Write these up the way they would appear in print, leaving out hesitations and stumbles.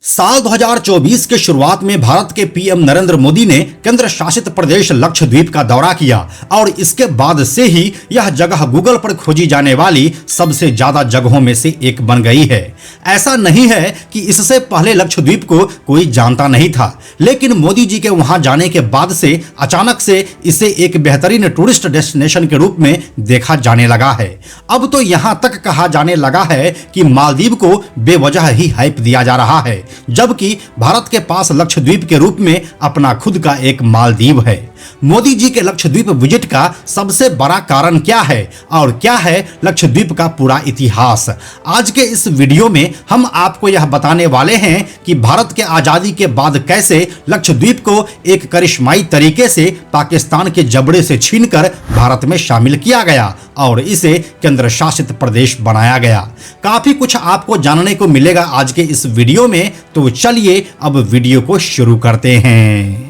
साल 2024 के शुरुआत में भारत के पीएम नरेंद्र मोदी ने केंद्र शासित प्रदेश लक्षद्वीप का दौरा किया और इसके बाद से ही यह जगह गूगल पर खोजी जाने वाली सबसे ज्यादा जगहों में से एक बन गई है। ऐसा नहीं है कि इससे पहले लक्षद्वीप को कोई जानता नहीं था, लेकिन मोदी जी के वहां जाने के बाद से अचानक से इसे एक बेहतरीन टूरिस्ट डेस्टिनेशन के रूप में देखा जाने लगा है। अब तो यहां तक कहा जाने लगा है कि मालदीव को बेवजह ही हाइप दिया जा रहा है, जबकि भारत के पास लक्षद्वीप के रूप में अपना खुद का एक मालदीव है। मोदी जी के लक्षद्वीप विजिट का सबसे बड़ा कारण क्या है और क्या है लक्षद्वीप का पूरा इतिहास? आज के इस वीडियो में हम आपको यह बताने वाले हैं कि भारत के आजादी के बाद कैसे लक्षद्वीप को एक करिश्माई तरीके से पाकिस्तान के जबड़े से छीनकर भारत में शामिल किया गया और इसे केंद्र शासित प्रदेश बनाया गया। काफी कुछ आपको जानने को मिलेगा आज के इस वीडियो में, तो चलिए अब वीडियो को शुरू करते हैं।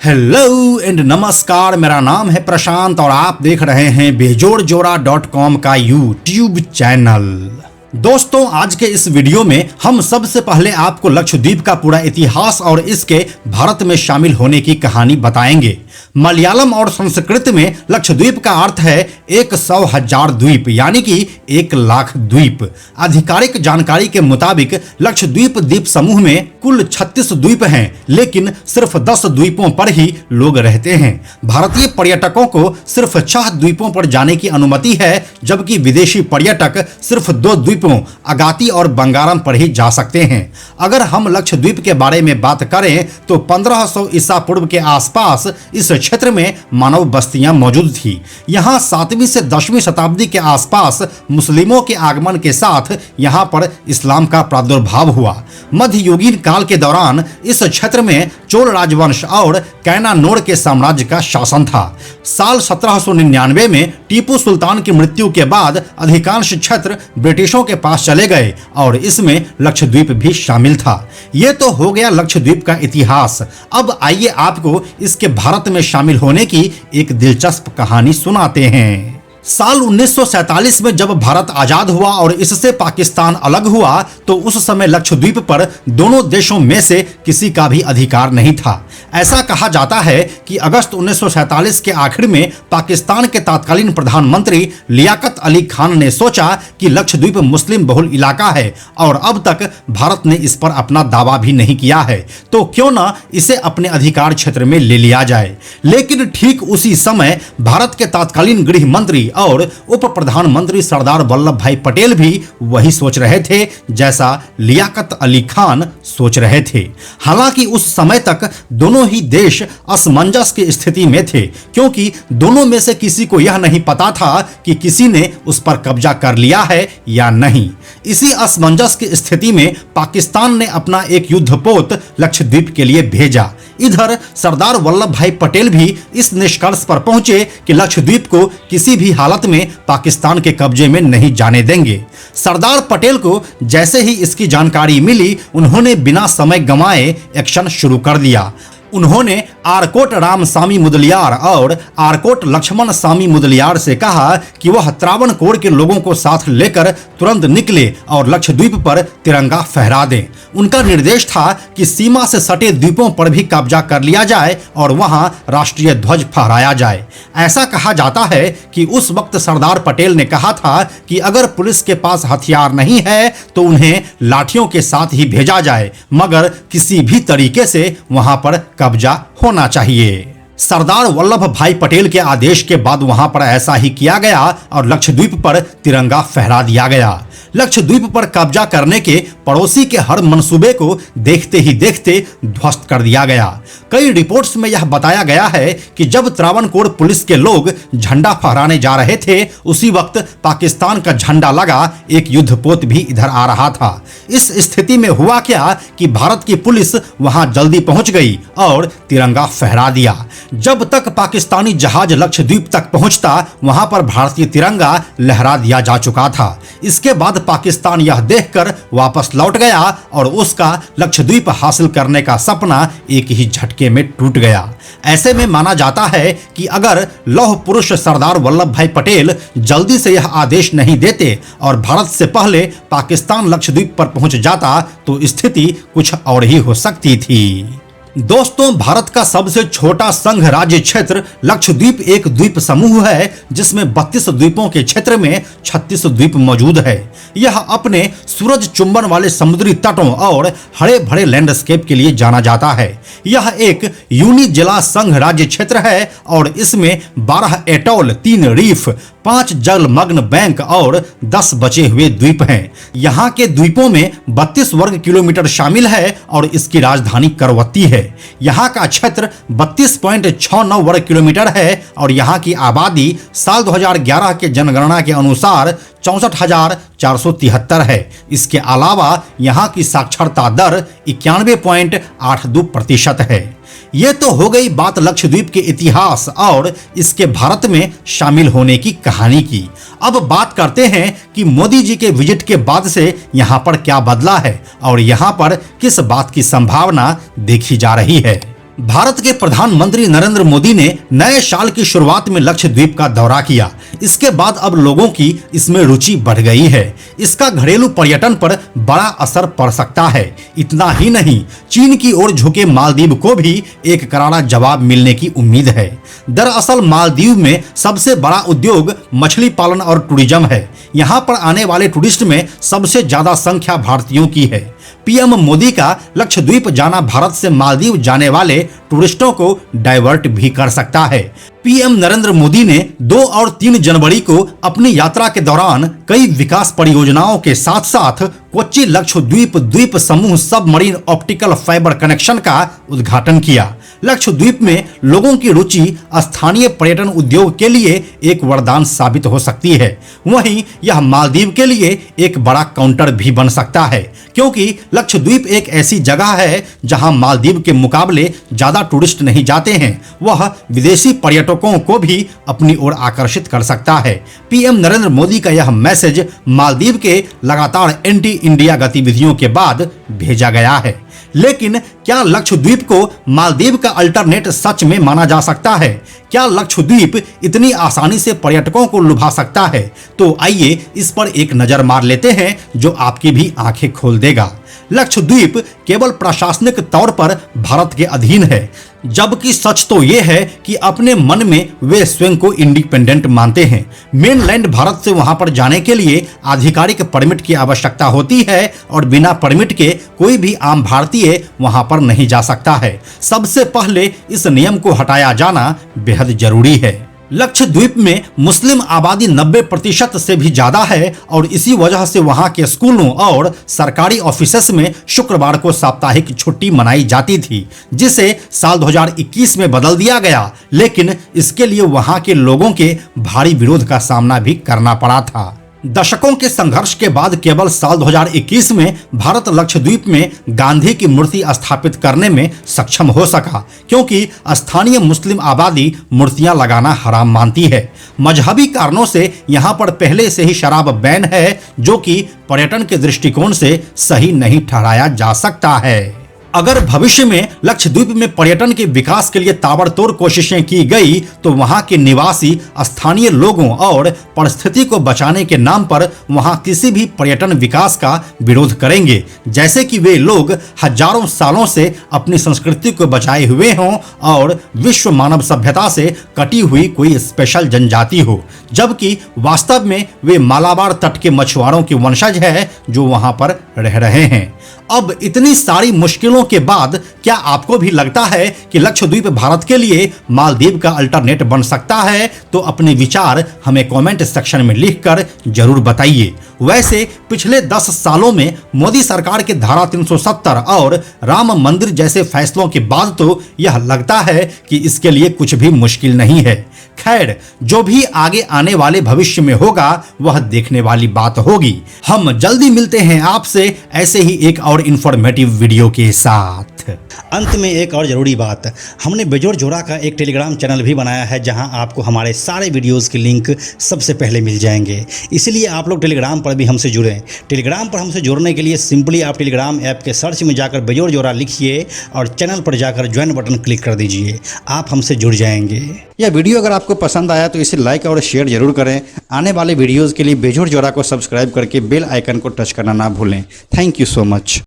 हेलो एंड नमस्कार, मेरा नाम है प्रशांत और आप देख रहे हैं बेजोड़जोड़ा.com का यूट्यूब चैनल। दोस्तों, आज के इस वीडियो में हम सबसे पहले आपको लक्षद्वीप का पूरा इतिहास और इसके भारत में शामिल होने की कहानी बताएंगे। मलयालम और संस्कृत में लक्षद्वीप का अर्थ है 100,000 द्वीप, यानी कि 1,00,000 द्वीप। आधिकारिक जानकारी के मुताबिक लक्षद्वीप द्वीप समूह में कुल 36 द्वीप हैं, लेकिन सिर्फ 10 द्वीपों पर ही लोग रहते हैं। भारतीय पर्यटकों को सिर्फ 6 द्वीपों पर जाने की अनुमति है, जबकि विदेशी पर्यटक सिर्फ 2 द्वीपों अगाती और बंगारम पर ही जा सकते हैं। अगर हम लक्षद्वीप के बारे में बात करें तो 1500 ईसा पूर्व के आसपास इस क्षेत्र में मानव बस्तियां मौजूद थी। यहां 7वीं से 10वीं शताब्दी के आसपास मुस्लिमों के आगमन के साथ यहां पर इस्लाम का प्रादुर्भाव हुआ। मध्ययुगीन काल के दौरान इस क्षेत्र में चोल राजवंश और कैनानोर के साम्राज्य का शासन था। साल 1799 में टीपू सुल्तान की मृत्यु के बाद अधिकांश क्षेत्र ब्रिटिशों के पास चले गए और इसमें लक्षद्वीप भी शामिल था। यह तो हो गया लक्षद्वीप का इतिहास। अब आइए आपको इसके भारत में शामिल होने की एक दिलचस्प कहानी सुनाते हैं। साल 1947 में जब भारत आजाद हुआ और इससे पाकिस्तान अलग हुआ तो उस समय लक्षद्वीप पर दोनों देशों में से किसी का भी अधिकार नहीं था। ऐसा कहा जाता है कि अगस्त 1947 के आखिर में पाकिस्तान के तत्कालीन प्रधानमंत्री लियाकत अली खान ने सोचा कि लक्षद्वीप मुस्लिम बहुल इलाका है और अब तक भारत ने इस पर अपना दावा भी नहीं किया है, तो क्यों ना इसे अपने अधिकार क्षेत्र में ले लिया जाए। लेकिन ठीक उसी समय भारत के तत्कालीन गृह मंत्री और उप प्रधानमंत्री सरदार वल्लभ भाई पटेल भी वही सोच रहे थे जैसा लियाकत अली खान सोच रहे थे। हालांकि उस समय तक दोनों ही देश असमंजस की स्थिति में थे, क्योंकि दोनों में से किसी को यह नहीं पता था कि किसी ने उस पर कब्जा कर लिया है या नहीं। इसी असमंजस की स्थिति में पाकिस्तान ने अपना एक युद्धपोत लक्षद्वीप के लिए भेजा। इधर सरदार वल्लभ भाई पटेल भी इस निष्कर्ष पर पहुंचे कि लक्षद्वीप को किसी भी हालत में पाकिस्तान के कब्जे में नहीं जाने देंगे। सरदार पटेल को जैसे ही इसकी जानकारी मिली, उन्होंने बिना समय गंवाए एक्शन शुरू कर दिया। उन्होंने आरकोट रामसामी मुदलियार और आरकोट लक्ष्मण सामी मुदलियार से कहा कि वह त्रावणकोर के लोगों को साथ लेकर तुरंत निकले और लक्षद्वीप पर तिरंगा फहरा दें। उनका निर्देश था कि सीमा से सटे द्वीपों पर भी कब्जा कर लिया जाए और वहां राष्ट्रीय ध्वज फहराया जाए। ऐसा कहा जाता है कि उस वक्त सरदार पटेल ने कहा था कि अगर पुलिस के पास हथियार नहीं है तो उन्हें लाठियों के साथ ही भेजा जाए, मगर किसी भी तरीके से वहां पर कब्जा होना चाहिए। सरदार वल्लभ भाई पटेल के आदेश के बाद वहां पर ऐसा ही किया गया और लक्षद्वीप पर तिरंगा फहरा दिया गया। लक्षद्वीप पर कब्जा करने के पड़ोसी के हर मंसूबे को देखते ही देखते ध्वस्त कर दिया गया। कई रिपोर्ट्स में यह बताया गया है कि जब त्रावणकोर पुलिस के लोग झंडा फहराने जा रहे थे, उसी वक्त पाकिस्तान का झंडा लगा एक युद्धपोत भी इधर आ रहा था। इस स्थिति में हुआ क्या कि भारत की पुलिस वहां जल्दी पहुंच गई और तिरंगा फहरा दिया। जब तक पाकिस्तानी जहाज लक्षद्वीप तक पहुंचता वहां पर भारतीय तिरंगा लहरा दिया जा चुका था। इसके बाद पाकिस्तान यह देखकर वापस लौट गया और उसका लक्षद्वीप हासिल करने का सपना एक ही झटके में टूट गया। ऐसे में माना जाता है कि अगर लौह पुरुष सरदार वल्लभ भाई पटेल जल्दी से यह आदेश नहीं देते और भारत से पहले पाकिस्तान लक्षद्वीप पर पहुंच जाता तो स्थिति कुछ और ही हो सकती थी। दोस्तों, भारत का सबसे छोटा संघ राज्य क्षेत्र लक्षद्वीप एक द्वीप समूह है जिसमें 32 द्वीपों के क्षेत्र में 36 द्वीप मौजूद है। यह अपने सूरज चुंबन वाले समुद्री तटों और हरे भरे लैंडस्केप के लिए जाना जाता है। यह एक यूनिजिला संघ राज्य क्षेत्र है और इसमें 12 एटॉल, 3 रीफ, 5 जलमग्न बैंक और 10 बचे हुए द्वीप हैं। यहाँ के द्वीपों में 32 वर्ग किलोमीटर शामिल है और इसकी राजधानी करवत्ती है। यहाँ का क्षेत्र 32.69 वर्ग किलोमीटर है और यहाँ की आबादी साल 2011 के जनगणना के अनुसार 64,473 है। इसके अलावा यहाँ की साक्षरता दर 91.82% है। ये तो हो गई बात लक्षद्वीप के इतिहास और इसके भारत में शामिल होने की कहानी की। अब बात करते हैं कि मोदी जी के विजिट के बाद से यहाँ पर क्या बदला है और यहाँ पर किस बात की संभावना देखी जा रही है। भारत के प्रधानमंत्री नरेंद्र मोदी ने नए साल की शुरुआत में लक्षद्वीप का दौरा किया। इसके बाद अब लोगों की इसमें रुचि बढ़ गई है। इसका घरेलू पर्यटन पर बड़ा असर पड़ सकता है। इतना ही नहीं, चीन की ओर झुके मालदीव को भी एक करारा जवाब मिलने की उम्मीद है। दरअसल मालदीव में सबसे बड़ा उद्योग मछली पालन और टूरिज्म है। यहाँ पर आने वाले टूरिस्ट में सबसे ज्यादा संख्या भारतीयों की है। पीएम मोदी का लक्षद्वीप जाना भारत से मालदीव जाने वाले टूरिस्टों को डाइवर्ट भी कर सकता है। पीएम नरेंद्र मोदी ने 2 और 3 जनवरी को अपनी यात्रा के दौरान कई विकास परियोजनाओं के साथ साथ कोच्चि लक्षद्वीप द्वीप समूह सबमरीन ऑप्टिकल फाइबर कनेक्शन का उद्घाटन किया। लक्षद्वीप में लोगों की रुचि स्थानीय पर्यटन उद्योग के लिए एक वरदान साबित हो सकती है। वहीं यह मालदीव के लिए एक बड़ा काउंटर भी बन सकता है, क्योंकि लक्षद्वीप एक ऐसी जगह है जहां मालदीव के मुकाबले ज्यादा टूरिस्ट नहीं जाते हैं। वह विदेशी पर्यटकों को भी अपनी ओर आकर्षित कर सकता है। पीएम नरेंद्र मोदी का यह मैसेज मालदीव के लगातार एंटी इंडिया गतिविधियों के बाद भेजा गया है। लेकिन क्या लक्षद्वीप को मालदीव का अल्टरनेट सच में माना जा सकता है? क्या लक्षद्वीप इतनी आसानी से पर्यटकों को लुभा सकता है? तो आइए इस पर एक नजर मार लेते हैं जो आपकी भी आंखें खोल देगा। लक्षद्वीप केवल प्रशासनिक तौर पर भारत के अधीन है, जबकि सच तो यह है कि अपने मन में वे स्वयं को इंडिपेंडेंट मानते हैं। मेनलैंड भारत से वहां पर जाने के लिए आधिकारिक परमिट की आवश्यकता होती है और बिना परमिट के कोई भी आम भारतीय वहां पर नहीं जा सकता है। सबसे पहले इस नियम को हटाया जाना बेहद जरूरी है। लक्षद्वीप में मुस्लिम आबादी 90% से भी ज्यादा है और इसी वजह से वहां के स्कूलों और सरकारी ऑफिसेस में शुक्रवार को साप्ताहिक छुट्टी मनाई जाती थी, जिसे साल 2021 में बदल दिया गया। लेकिन इसके लिए वहां के लोगों के भारी विरोध का सामना भी करना पड़ा था। दशकों के संघर्ष के बाद केवल साल 2021 में भारत लक्षद्वीप में गांधी की मूर्ति स्थापित करने में सक्षम हो सका, क्योंकि स्थानीय मुस्लिम आबादी मूर्तियां लगाना हराम मानती है। मजहबी कारणों से यहां पर पहले से ही शराब बैन है, जो कि पर्यटन के दृष्टिकोण से सही नहीं ठहराया जा सकता है। अगर भविष्य में लक्षद्वीप में पर्यटन के विकास के लिए ताबड़तोड़ कोशिशें की गई तो वहां के निवासी स्थानीय लोगों और परिस्थिति को बचाने के नाम पर वहां किसी भी पर्यटन विकास का विरोध करेंगे, जैसे कि वे लोग हजारों सालों से अपनी संस्कृति को बचाए हुए हों और विश्व मानव सभ्यता से कटी हुई कोई स्पेशल जनजाति हो, जबकि वास्तव में वे मालाबार तट के मछुआरों के वंशज है जो वहां पर रह रहे हैं। अब इतनी सारी मुश्किलों के बाद क्या आपको भी लगता है कि लक्षद्वीप भारत के लिए मालदीव का अल्टरनेट बन सकता है? तो अपने विचार हमें कमेंट सेक्शन में लिखकर जरूर बताइए। वैसे पिछले 10 सालों में मोदी सरकार के धारा 370 और राम मंदिर जैसे फैसलों के बाद तो यह लगता है कि इसके लिए कुछ भी मुश्किल नहीं है। खैर, जो भी आगे आने वाले भविष्य में होगा वह देखने वाली बात होगी। हम जल्दी मिलते हैं आपसे ऐसे ही एक और इंफॉर्मेटिव वीडियो के साथ। है। अंत में एक और ज़रूरी बात, हमने बेजोड़ जोड़ा का एक टेलीग्राम चैनल भी बनाया है जहां आपको हमारे सारे वीडियोस के लिंक सबसे पहले मिल जाएंगे। इसलिए आप लोग टेलीग्राम पर भी हमसे जुड़ें। टेलीग्राम पर हमसे जुड़ने के लिए सिंपली आप टेलीग्राम ऐप के सर्च में जाकर बेजोड़ जोड़ा लिखिए और चैनल पर जाकर ज्वाइन बटन क्लिक कर दीजिए, आप हमसे जुड़ जाएंगे। यह वीडियो अगर आपको पसंद आया तो इसे लाइक और शेयर जरूर करें। आने वाले वीडियोज़ के लिए बेजोड़ जोड़ा को सब्सक्राइब करके बेल आइकन को टच करना ना भूलें। Thank you so much.